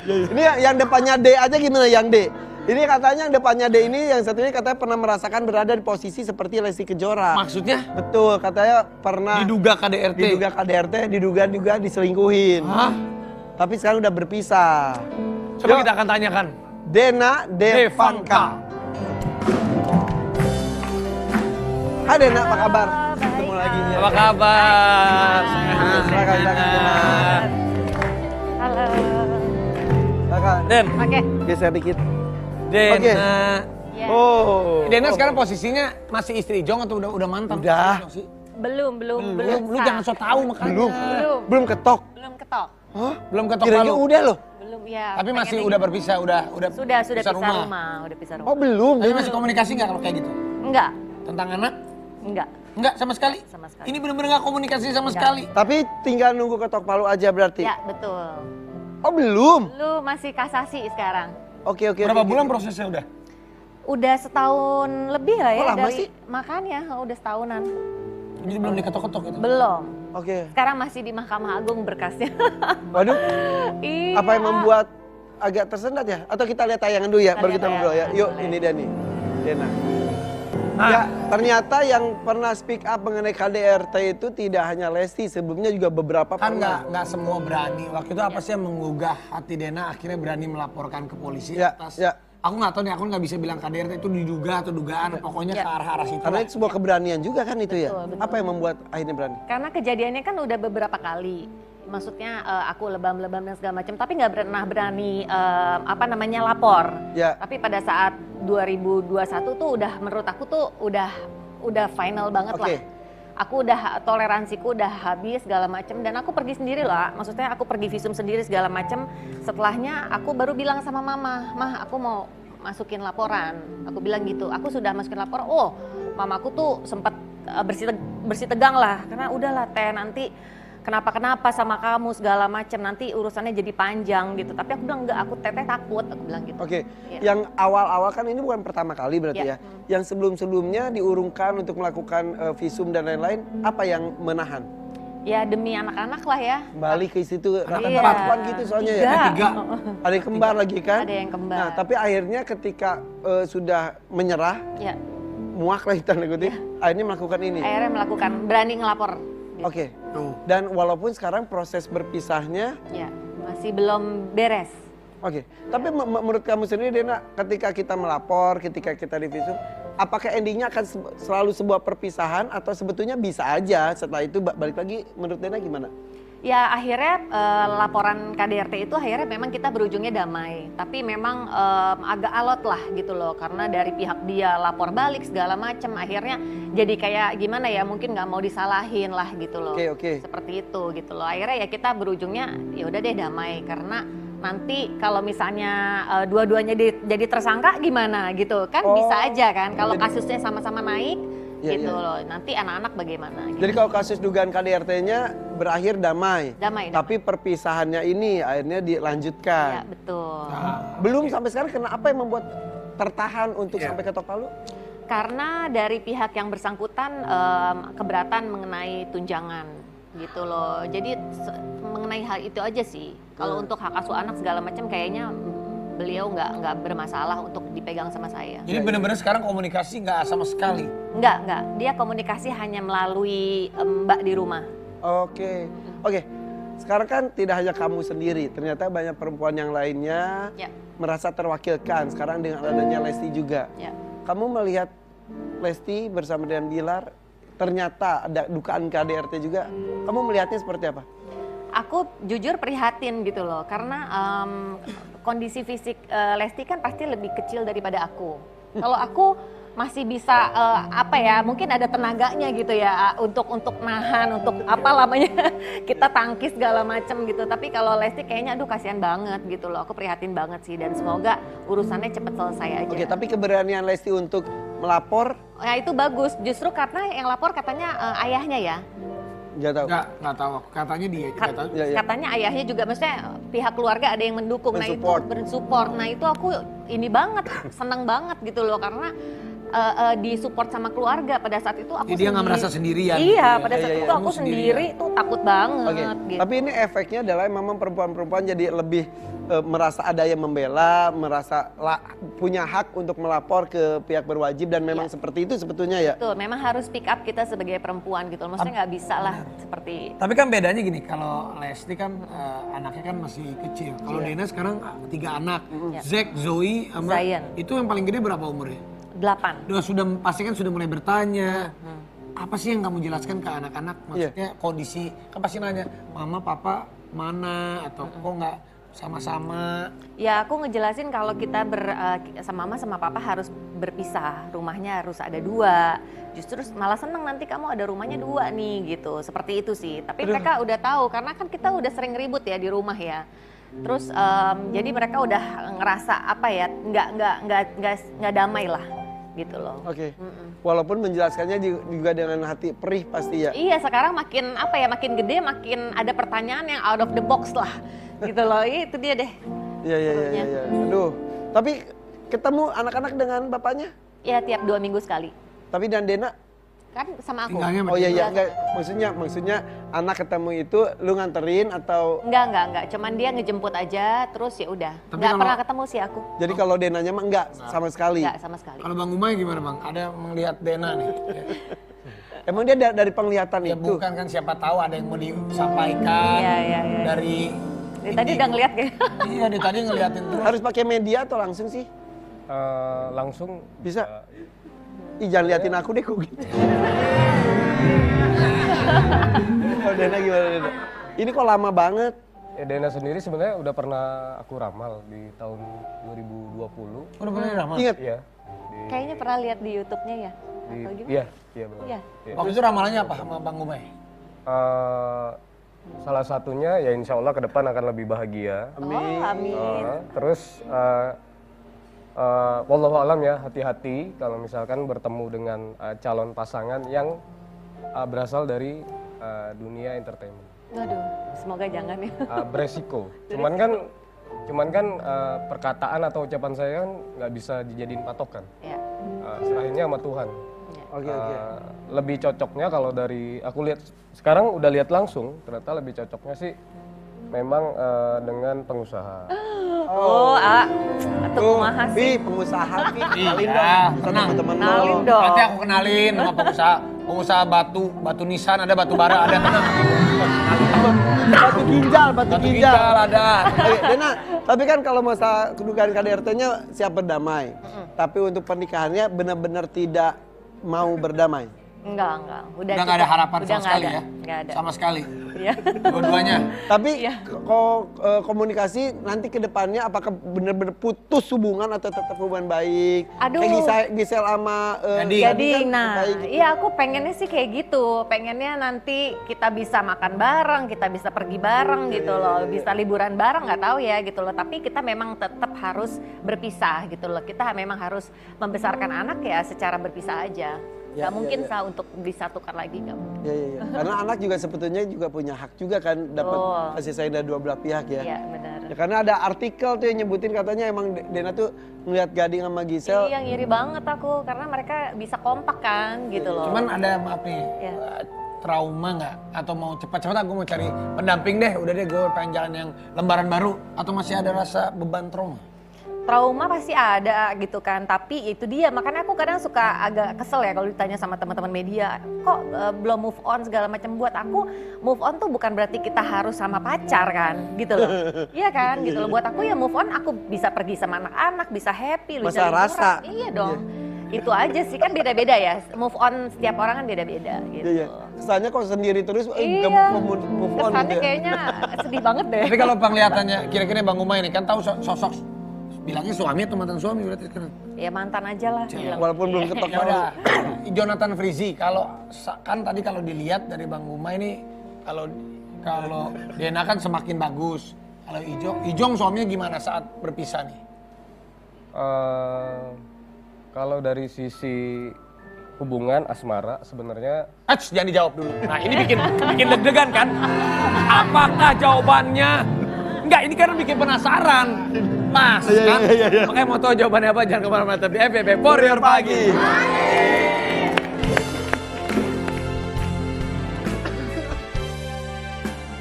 Ini yang depannya D aja gimana yang D? Ini katanya yang depannya D ini yang satu ini katanya pernah merasakan berada di posisi seperti Lesti Kejora. Maksudnya? Betul, katanya pernah Diduga KDRT. diduga KDRT, diduga juga diselingkuhin. Hah? Tapi sekarang udah berpisah. Coba Yuk, kita akan tanyakan. Dena Devanka. Hai Dena, apa kabar? Ketemu lagi nih. Apa kabar? Silakan, Dena. Halo. Silakan. Den, Oke. Geser dikit. Dena. Oke. Ya. Oh. Dena sekarang posisinya masih istri Jong atau udah mantan? Udah. Belum Lu sah. jangan so tau makanya. Belum ketok. Belum ketok. Hah? Belum ketok Kira-kira palu. udah loh. Belum ya. Tapi masih pengen udah berpisah, udah Sudah pisah rumah, udah pisah rumah. Oh belum. Tapi masih komunikasi nggak kalau kayak gitu? Enggak, Tentang anak? enggak. Enggak sama sekali? Sama sekali. Ini bener-bener nggak komunikasi sama Enggak. sekali? Tapi tinggal nunggu ketok palu aja berarti. Ya, betul. Oh belum. Lu masih kasasi sekarang. Oke. Berapa oke. bulan prosesnya udah? Udah setahun lebih lah ya Oh, lama dari sih? makanya udah setahunan. Jadi belum diketok-ketok gitu? Belum. Oke. Sekarang masih di Mahkamah Agung berkasnya. Waduh. Iya. Apa yang membuat agak tersendat ya? Atau kita lihat tayangan dulu ya, Kita baru lihat kita ngobrol ya. tayangan, Yuk, boleh. ini dia nih. Dena. Nah. Ya, ternyata yang pernah speak up mengenai KDRT itu tidak hanya Lesti, sebelumnya juga beberapa Kan pernah. nggak semua berani. Waktu itu apa sih yang menggugah hati Dena akhirnya berani melaporkan ke polisi Ya, atas. ya. Aku nggak tahu nih, aku nggak bisa bilang KDRT itu diduga atau dugaan, pokoknya Ya. ke arah-arah situ. Karena lah. itu sebuah keberanian juga kan itu ya. Betul, betul. Apa yang membuat akhirnya berani? Karena kejadiannya kan udah beberapa kali. Maksudnya aku lebam-lebam dan segala macam, tapi nggak pernah berani lapor. Ya. Tapi pada saat 2021 tuh udah menurut aku tuh udah final banget Oke. lah. Aku udah toleransiku udah habis segala macam dan aku pergi sendiri lah. Maksudnya aku pergi visum sendiri segala macam. Setelahnya aku baru bilang sama mama, "Mah, aku mau masukin laporan." Aku bilang gitu. Aku sudah masukin laporan. Oh, mamaku tuh sempat bersih tegang lah karena udahlah Teh, nanti kenapa sama kamu segala macam, nanti urusannya jadi panjang gitu. Tapi aku bilang enggak, aku Teteh takut, aku bilang gitu. Oke, Iya. yang awal-awal kan ini bukan pertama kali berarti ya. Ya. Yang sebelum-sebelumnya diurungkan untuk melakukan visum dan lain-lain, apa yang menahan? Ya demi anak-anak lah ya. Balik ke situ rata Iya. perempuan gitu soalnya ya. Tiga. Ada yang kembar lagi kan? Ada yang kembar. Nah, tapi akhirnya ketika sudah menyerah, Ya, muak lah tanda kutip, akhirnya melakukan ini. akhirnya melakukan berani ngelapor. Gitu. Oke. Tuh. Dan walaupun sekarang proses berpisahnya, Ya, masih belum beres. oke. Tapi menurut kamu sendiri Dena, ketika kita melapor, ketika kita divisum, apakah endingnya akan selalu sebuah perpisahan atau sebetulnya bisa aja setelah itu balik lagi? Menurut Dena gimana? Ya akhirnya laporan KDRT itu akhirnya memang kita berujungnya damai. Tapi memang agak alot lah gitu loh. Karena dari pihak dia lapor balik segala macam. Akhirnya jadi kayak gimana ya, mungkin nggak mau disalahin lah gitu loh. Oke. Seperti itu gitu loh. Akhirnya ya kita berujungnya ya udah deh damai. Karena nanti kalau misalnya dua-duanya jadi tersangka gimana gitu. Kan Oh, bisa aja kan kalau jadi- kasusnya sama-sama naik Iya, gitu iya. loh. Nanti anak-anak bagaimana gitu. Jadi kalau kasus dugaan KDRT-nya berakhir damai. Damai. Tapi perpisahannya ini akhirnya Ya dilanjutkan. betul. Belum sampai sekarang apa yang membuat tertahan untuk Iya. sampai ketok palu? Karena dari pihak yang bersangkutan keberatan mengenai tunjangan gitu loh. Jadi mengenai hal itu aja sih. Kalau untuk hak asuh anak segala macam kayaknya beliau nggak bermasalah untuk dipegang sama saya. Jadi bener-bener sekarang komunikasi nggak sama sekali. Nggak. Dia komunikasi hanya melalui Mbak di rumah. Oke. Sekarang kan tidak hanya kamu sendiri, ternyata banyak perempuan yang lainnya Ya, merasa terwakilkan. Sekarang dengan adanya Lesti juga. ya. Kamu melihat Lesti bersama dengan Bilar, ternyata ada dugaan KDRT juga. Kamu melihatnya seperti apa? Aku jujur prihatin gitu loh, karena kondisi fisik Lesti kan pasti lebih kecil daripada aku. Kalau aku masih bisa mungkin ada tenaganya gitu ya untuk nahan, untuk kita tangkis segala macem gitu. Tapi kalau Lesti kayaknya aduh kasihan banget gitu loh. Aku prihatin banget sih dan semoga urusannya cepet selesai aja. Oke, tapi keberanian Lesti untuk melapor, Nah itu bagus, justru karena yang lapor katanya ayahnya ya. nggak tahu. Nggak tahu. Katanya dia. Nggak tahu. Ya, ya. Katanya ayahnya juga, maksudnya pihak keluarga ada yang mendukung. Nah itu Mensupport. bersupport. Nah itu aku ini banget, seneng banget gitu loh karena disupport sama keluarga pada saat itu aku Jadi dia nggak merasa sendirian. Iya, pada saat Iya, itu iya. aku Kamu sendiri tuh takut banget Oke, gitu. tapi ini efeknya adalah memang perempuan-perempuan jadi lebih merasa ada yang membela, merasa punya hak untuk melapor ke pihak berwajib dan memang seperti itu sebetulnya ya. Betul, memang harus pick up kita sebagai perempuan gitu. Maksudnya nggak bisa lah seperti Tapi kan bedanya gini, kalau Lesti kan anaknya kan masih kecil. Kalau Dena sekarang 3 anak, Zack, Zoe, sama Zion. itu yang paling gede berapa umurnya? 8. Sudah pasti kan sudah mulai bertanya. Apa sih yang kamu jelaskan ke anak-anak? Maksudnya kondisi, kan pasti nanya, mama, papa mana? Atau kok nggak sama-sama? Ya aku ngejelasin kalau kita sama mama sama papa harus berpisah, rumahnya harus ada 2. Justru malah seneng nanti kamu ada rumahnya 2 nih gitu, seperti itu sih. Tapi mereka udah tahu karena kan kita udah sering ribut ya di rumah ya. Terus jadi mereka udah ngerasa apa ya, nggak damai lah gitu loh. Oke. Walaupun menjelaskannya juga dengan hati perih pasti ya. Iya sekarang makin apa ya, makin gede makin ada pertanyaan yang out of the box lah gitu loh. Itu dia deh. Iya. Aduh. Tapi ketemu anak-anak dengan bapaknya? Ya tiap 2 minggu sekali. Tapi dan Dena? Kan sama aku. Tinggalnya sama Oh dia. iya, enggak. Maksudnya anak ketemu itu lu nganterin atau? Enggak. Cuman dia ngejemput aja, terus ya udah. Tapi Nggak kalau- pernah ketemu sih aku. Jadi kalau Denanya mah enggak sama sekali. Enggak sama sekali. Kalau Bang Umay gimana Bang? Ada melihat Dena nih? Ya. Emang dia dari penglihatan Ya itu? bukan kan, siapa tahu ada yang mau disampaikan Iya. dari Dari tadi udah ngeliat kayak. Iya, dia tadi ngeliatin terus. Harus pakai media atau langsung sih? Langsung Bisa? Ih jangan liatin aku deh kok gitu. Oh Dena gimana Dena? Ini kok lama banget? ya Dena sendiri sebenarnya udah pernah aku ramal di tahun 2020. Udah pernah ramal? Ingat? Iya. Kayaknya pernah lihat di YouTube-nya ya. Atau gimana? Iya benar. Iya. Waktu itu ramalannya apa sama Bang Umay? Salah satunya ya insya Allah ke depan akan lebih bahagia. Oh, amin. Terus wallahu alam ya, hati-hati kalau misalkan bertemu dengan calon pasangan yang berasal dari dunia entertainment. Waduh, semoga jangan ya. Beresiko. Cuman kan perkataan atau ucapan saya kan nggak bisa dijadiin patokan. Ya. Serahinnya sama Tuhan. Oke. Lebih cocoknya kalau dari aku lihat sekarang udah lihat langsung, ternyata lebih cocoknya sih memang dengan pengusaha. Atau kumaha sih. Pengusaha Pi. Iya, Kenalin dong tenang. teman-teman Kenalin lo. dong. Nanti aku kenalin sama pengusaha batu nisan, ada batu bara, ada tenang. Batu ginjal. Batu ginjal ada. Oke, Dena, tapi kan kalau masa kedugaan KDRT-nya siap berdamai. Tapi untuk pernikahannya benar-benar tidak mau berdamai. Enggak. Udah nggak ada harapan Udah sama nggak sekali ada. ya? Nggak ada. Sama sekali. Iya. Dua-duanya. Tapi Iya. komunikasi nanti ke depannya apakah benar-benar putus hubungan atau tetap hubungan baik? Aduh. Kayak Gisel sama Jadi, kan nah, baik gitu. iya aku pengennya sih kayak gitu. Pengennya nanti kita bisa makan bareng, kita bisa pergi bareng gitu loh, bisa liburan bareng nggak tahu ya gitu loh. Tapi kita memang tetap harus berpisah gitu loh. Kita memang harus membesarkan anak ya secara berpisah aja. Ya, Gak mungkin ya. sah untuk disatukan lagi, gak mungkin. Iya. Karena anak juga sebetulnya juga punya hak juga kan dapat Betul. kasih sayang dari dua belah pihak ya. Iya benar. Ya, karena ada artikel tuh yang nyebutin katanya emang Dena tuh ngeliat Gading sama Gisel. Iya ngiri banget aku karena mereka bisa kompak kan gitu loh. Cuman ada maaf nih, Iya. trauma nggak? Atau mau cepat-cepat aku mau cari pendamping deh, udah deh gue pengen jalan yang lembaran baru. Atau masih ada rasa beban trauma? Trauma pasti ada gitu kan, tapi itu dia makanya aku kadang suka agak kesel ya kalau ditanya sama teman-teman media kok belum move on segala macam. Buat aku move on tuh bukan berarti kita harus sama pacar kan gitu loh. Iya kan gitu loh, buat aku ya move on aku bisa pergi sama anak-anak, bisa happy, bisa Masalah liburan. rasa. Iya dong. Itu aja sih, kan beda-beda ya, move on setiap orang kan beda-beda gitu. Iya. Kesannya kok sendiri terus Iya, gak move on kesannya gitu ya. kayaknya sedih banget deh. Tapi kalau penglihatannya, kira-kira Bang Umay ini kan tahu sosok, bilangnya suami atau mantan suami berarti sekarang? Ya mantan aja lah. bilang. Walaupun belum ketok Ya udah, Jonathan Frizzy, kan tadi kalau dilihat dari Bang Umay ini, kalau Dena kan semakin bagus. Kalau Ijong suaminya gimana saat berpisah nih? Kalau dari sisi hubungan asmara sebenarnya Jangan dijawab dulu. Nah ini bikin deg-degan kan? Apakah jawabannya? Enggak, ini karena bikin penasaran. Mas, kan? Makanya mau tahu jawabannya apa, jangan kemana-mana. Tapi FYP for your pagi.